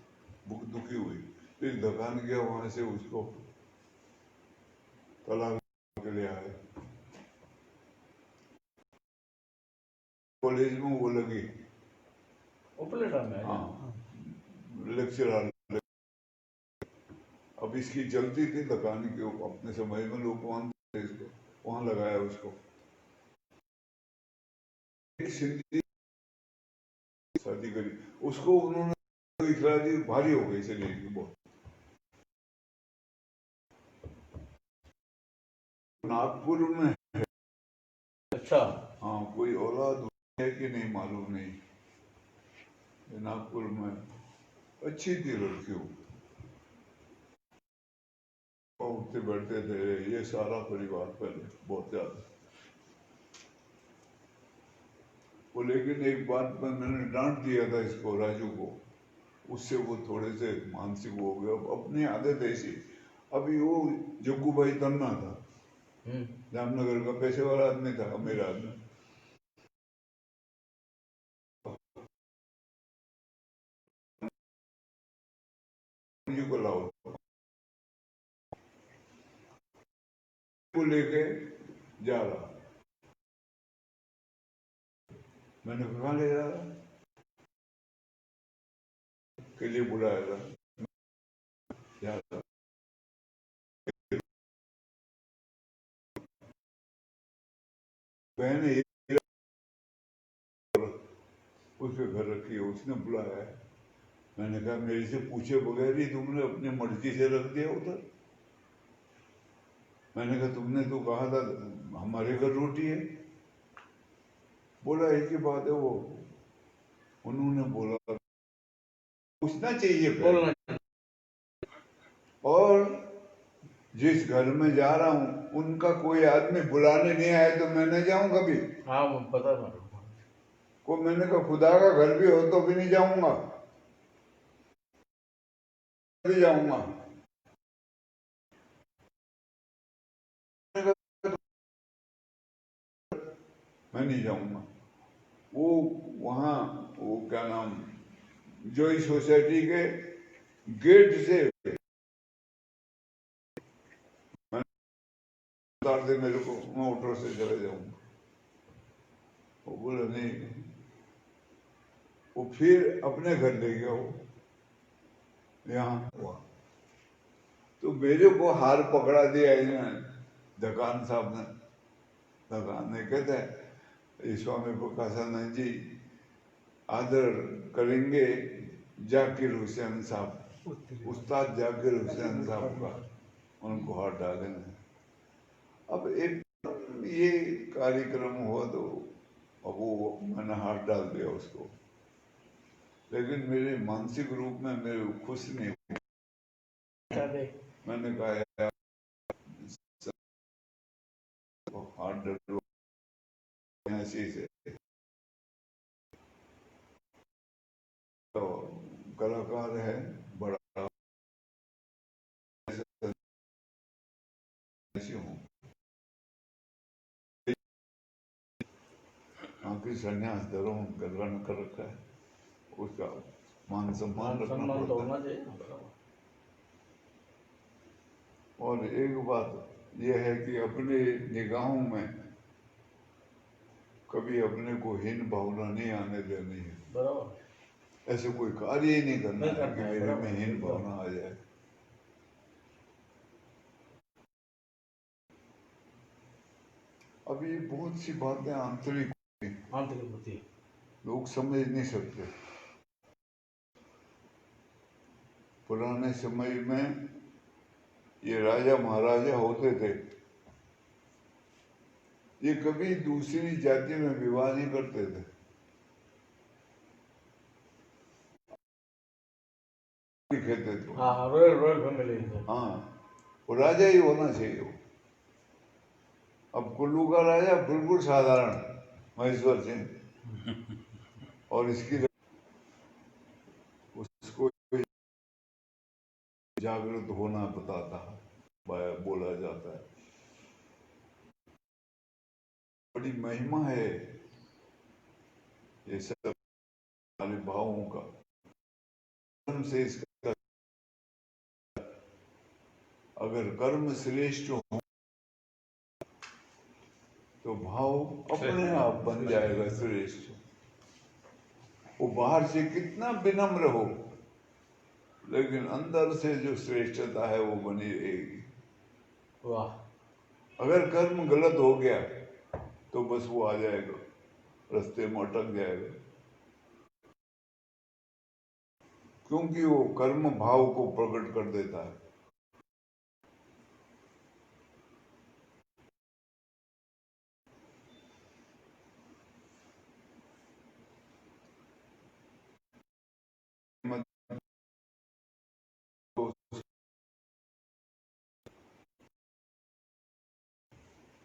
दुखी हुई, फिर धकान गया वहां से, उसको तलाक के लिए आए। कॉलेज में वो लगी, उपलेटा में। हाँ, लेक्चरर। अब इसकी चलती थी धकान की, अपने समय में लोग मानते थे इसको, वहां लगाया उसको। एक सिंधी शादी करी, उसको उन्होंने इखला दी, भारी हो गई शरीर की बहुत। नागपुर में, अच्छा हाँ, कोई औलाद है कि नहीं मालूम नहीं, नागपुर में अच्छी थी लड़कियों, उठते बैठते थे, ये सारा परिवार पहले बहुत ज्यादा। वो लेकिन एक बात में मैंने डांट दिया था इसको, राजू को, उससे वो थोड़े से मानसिक हो गया, अपनी आदत ऐसी। अभी वो जग्गू भाई तन्ना था, जामनगर का पैसे वाला आदमी था, अमीर आदमी, को लाओ, को लेके जा रहा। मैंने कहा ले जा रहा, के लिए बुलाया था। बहन उसके घर रखी है, उसने बुलाया है। मैंने कहा मेरे से पूछे बगैर ही तुमने अपनी मर्जी से रख दिया उधर। मैंने कहा तुमने तो कहा था हमारे घर रोटी है। बोला एक ही बात है, वो उन्होंने बोला पूछना चाहिए बोलना। और जिस घर में जा रहा हूँ उनका कोई आदमी बुलाने नहीं आया तो मैं नहीं जाऊं कभी। हाँ पता था को मैंने कहा खुदा का घर भी हो तो भी नहीं जाऊंगा, भी जाऊंगा। मैं नहीं जाऊंगा। वो वहाँ वो क्या नाम जोई सोसाइटी के गेट से उतार दे मेरे को, मैं ऑटो से चले जाऊंगा। वो बोला नहीं। वो फिर अपने घर ले गया वो यहाँ हुआ। तो मेरे को हार पकड़ा दिया इन्होंने, दकान साहब ने। दकान ने कहते हैं स्वामी प्रकाशानंद जी आदर करेंगे जाकिर हुसैन साहब, उस्ताद जाकिर हुसैन साहब का, उनको हाथ डालेंगे। अब एक ये कार्यक्रम हुआ तो अब वो मैंने हाथ डाल दिया उसको, लेकिन मेरे मानसिक रूप में मेरे खुश नहीं हुआ। मैंने कहा यार हाथ डालो ऐसे से तो कलाकार है बड़ा हूँ, आखिर संन्यास धर्म ग्रहण कर रखा है, उसका मान सम्मान रखना पड़ता है। और एक बात यह है कि अपने निगाहों में कभी अपने को हीन भावना नहीं आने देनी है। बराबर। ऐसे कोई कार्य ही नहीं करना है कि मेरे में बराबर। हीन भावना आ जाए। अब ये बहुत सी बातें आंतरिक होती है, लोग समझ नहीं सकते। पुराने समय में ये राजा महाराजा होते थे, ये कभी दूसरी जाति में विवाह नहीं करते थे। कहते थे हाँ रॉयल रॉयल फैमिली। हाँ वो राजा ही होना चाहिए वो। अब कुल्लू का राजा बिल्कुल साधारण महेश्वर सिंह, और इसकी उसको जागृत होना बताता है, बोला जाता है। बड़ी महिमा है ये सब हमारे भावों का। से इसका अगर कर्म श्रेष्ठ हो तो भाव अपने आप बन जाएगा श्रेष्ठ। वो बाहर से कितना विनम्र हो लेकिन अंदर से जो श्रेष्ठता है वो बनी रहेगी। वाह। अगर कर्म गलत हो गया तो बस वो आ जाएगा, रास्ते में अटक जाएगा, क्योंकि वो कर्म भाव को प्रकट कर देता है।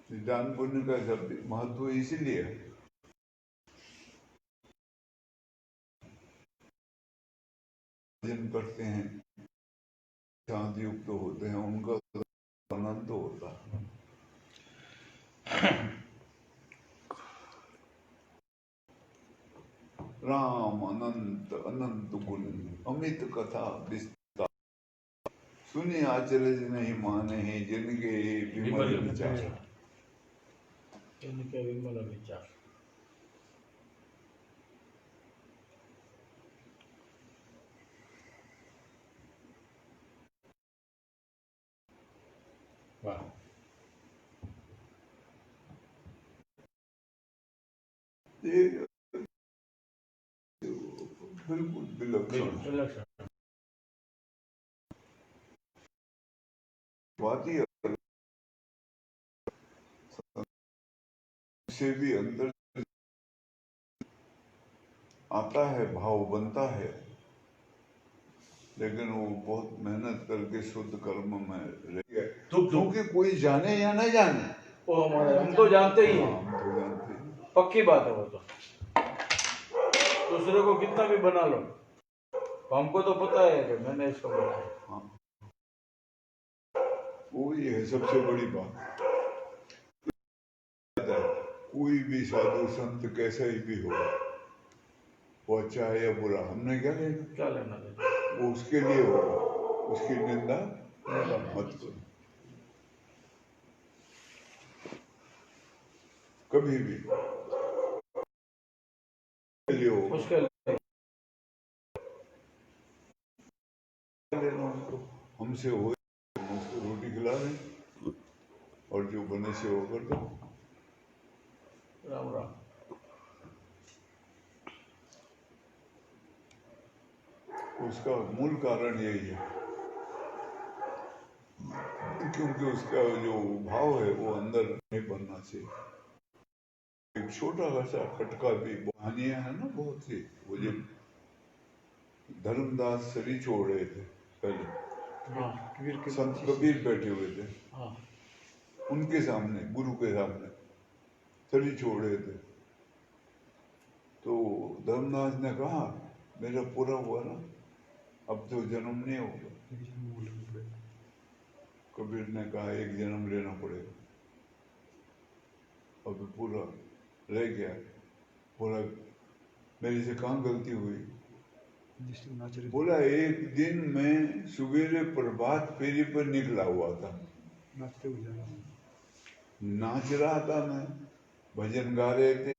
दान पुण्य का शब्द महत्व इसीलिए है जिन करते हैं शांति युक्त होते हैं उनका आनंद होता है। राम अनंत अनंत गुण अमित कथा विस्तार, सुनी आचरज नहीं माने हैं जिनके विमल विचार। इनके विमल विचार। वाह ये बिल्कुल विलक्षण विलक्षण बात ही से भी अंदर आता है, भाव बनता है, लेकिन वो बहुत मेहनत करके शुद्ध कर्म में रह गया। तो क्योंकि कोई जाने या न जाने, वो हमारे हम तो जानते ही हैं, हम तो जानते हैं। पक्की बात है वो तो। दूसरे को कितना भी बना लो, हमको तो पता है कि मैंने इसको बनाया। हाँ, वो ये है सबसे बड़ी बात। कोई भी साधु संत कैसा ही भी हो, वो अच्छा है या बुरा, हमने क्या लेना, क्या लेना देना, वो उसके लिए होगा, उसकी निंदा मत करो कभी भी। लिए होगा उसके लेना उनको, हमसे हो हम उसको रोटी खिला दें और जो बने से वो कर दो। राम राम। उसका मूल कारण यही है, क्योंकि उसका जो भाव है वो अंदर नहीं बनना चाहिए। एक छोटा सा खटका भी कहानियां है ना बहुत सी, वो जब धर्मदास सरी छोड़ रहे थे पहले, हाँ कबीर के संत कबीर बैठे हुए थे हाँ उनके सामने, गुरु के सामने सरी छोड़ रहे थे, तो धर्मदास ने कहा मेरा पूरा हुआ ना, अब तो जन्म नहीं होगा। कबीर ने कहा एक जन्म लेना पड़ेगा, अब पूरा रह गया, बोला मेरे से कहाँ गलती हुई, बोला एक दिन मैं सवेरे प्रभात फेरी पर निकला हुआ था, नाचते हुए जाना, नाच रहा था मैं, भजन गा रहे थे,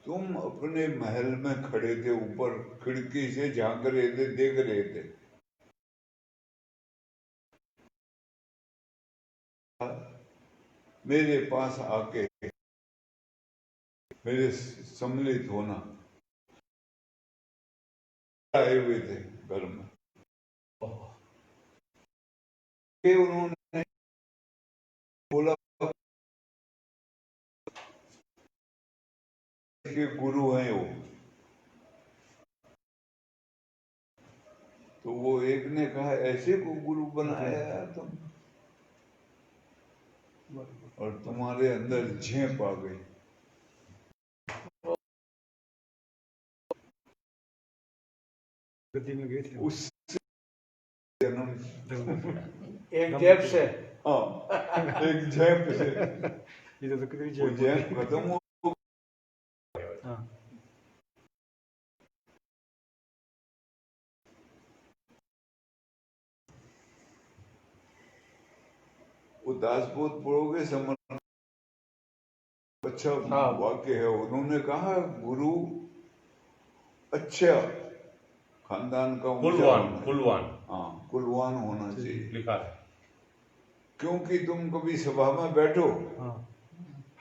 तुम अपने महल में खड़े थे, ऊपर खिड़की से झांक रहे थे, देख रहे थे, मेरे पास आके मेरे सम्मिलित होना आए हुए थे घर में, उन्होंने बोला कि गुरु हैं वो, तो वो एक ने कहा ऐसे को गुरु बनाया यार तुम, और तुम्हारे अंदर झेप आ गई। गद्दी में गए थे उस जन्म एक जेब से, हाँ एक झेप से ये तो कितनी वो झेप खत्म हो, हाँ वो दासबोध पढ़ोगे समझ, अच्छा हाँ। वाक्य है, उन्होंने कहा गुरु अच्छा खानदान का ऊंचा कुलवान होना है। कुलवान हाँ कुलवान होना चाहिए, लिखा है। क्योंकि तुम कभी सभा में बैठो हाँ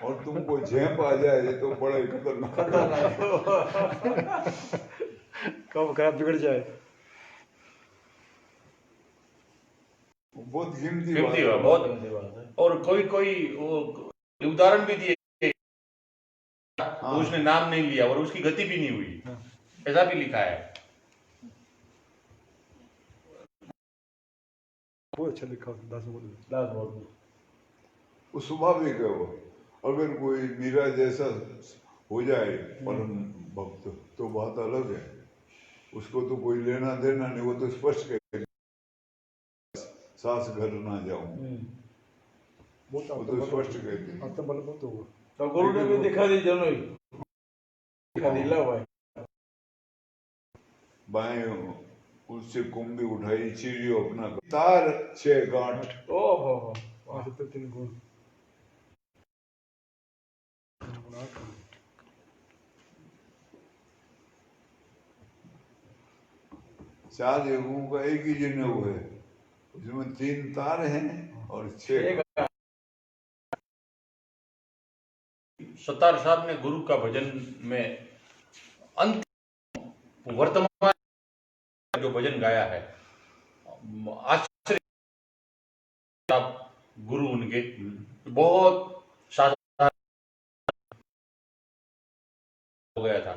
और तुमको झेप आ जाए तो बड़ा ही खतरनाक कब खराब बिगड़ जाए। बहुत कीमती कीमती बात है है। बहुत। बात है। और कोई कोई वो उदाहरण भी दिए, तो उसने नाम नहीं लिया और उसकी गति भी नहीं हुई, ऐसा भी लिखा है। बहुत अच्छा लिखा होता दासबोध में। दासबोध वो स्वाभाविक है वो, अगर कोई मीरा जैसा हो जाए परम भक्त तो बात अलग है, उसको तो कोई लेना देना नहीं, वो तो स्पष्ट कहते सास घर ना जाऊं, बहुत वो तो स्पष्ट कहते आत्मबल बहुत होगा। तो गुरु ने भी दिखा दी जनोई, दिखा दी ला भाई, बाएं उससे कुंभी उठाई, चिड़ियो अपना तार 6 गांठ, ओहो वहाँ से 3 गुण चार युगों का एक ही जनेऊ है, उसमें 3 तार हैं और 6 एक सत्तार साहब ने गुरु का भजन में अंतिम वर्तमान जो भजन गाया है, आश्चर्य, गुरु उनके बहुत साधारण हो गया था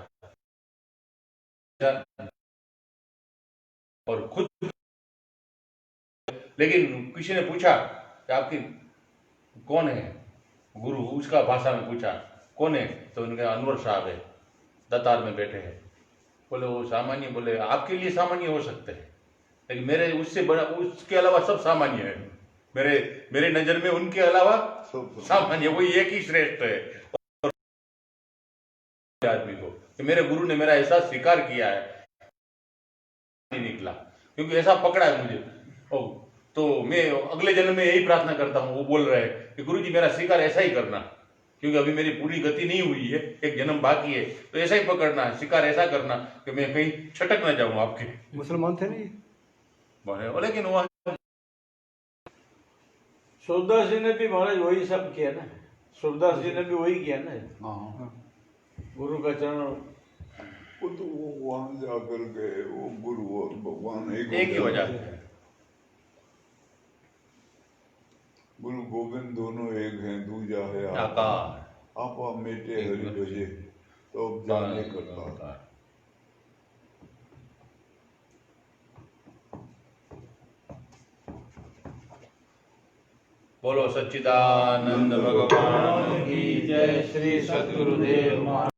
और खुद, लेकिन किसी ने पूछा कि आपकी कौन है गुरु, उसका भाषा में पूछा कौन है, तो उनके अनवर साहब है, दतार में बैठे हैं। बोले वो सामान्य, बोले आपके लिए सामान्य हो सकते हैं, लेकिन मेरे उससे बड़ा, उसके अलावा सब सामान्य है। मेरे नजर में उनके अलावा सामान्य वही एक ही श्रेष्ठ है। और आदमी को कि मेरे गुरु ने मेरा ऐसा स्वीकार किया है, नहीं निकला, क्योंकि ऐसा पकड़ा है मुझे। तो मैं अगले जन्म में यही प्रार्थना करता हूँ। वो बोल रहे हैं कि गुरु जी मेरा स्वीकार ऐसा ही करना, क्योंकि अभी मेरी पूरी गति नहीं हुई है, एक जन्म बाकी है, तो ऐसा ही पकड़ना है, स्वीकार ऐसा करना कि मैं कहीं छटक ना जाऊं आपके। मुसलमान थे नहीं? लेकिन वह सूरदास जी ने भी महाराज वही सब किया ना, सूरदास जी ने भी वही किया ना, हाँ, गुरु का चरण। वो तो वो वहां जाकर के वो गुरु और भगवान एक ही हो जाते हैं। गुरु गोविंद दोनों एक हैं, दूजा है आकार। आपा मेटे हरि भजे तो अब जाने करता। बोलो सच्चिदानंद भगवान की जय। श्री सद्गुरुदेव महाराज।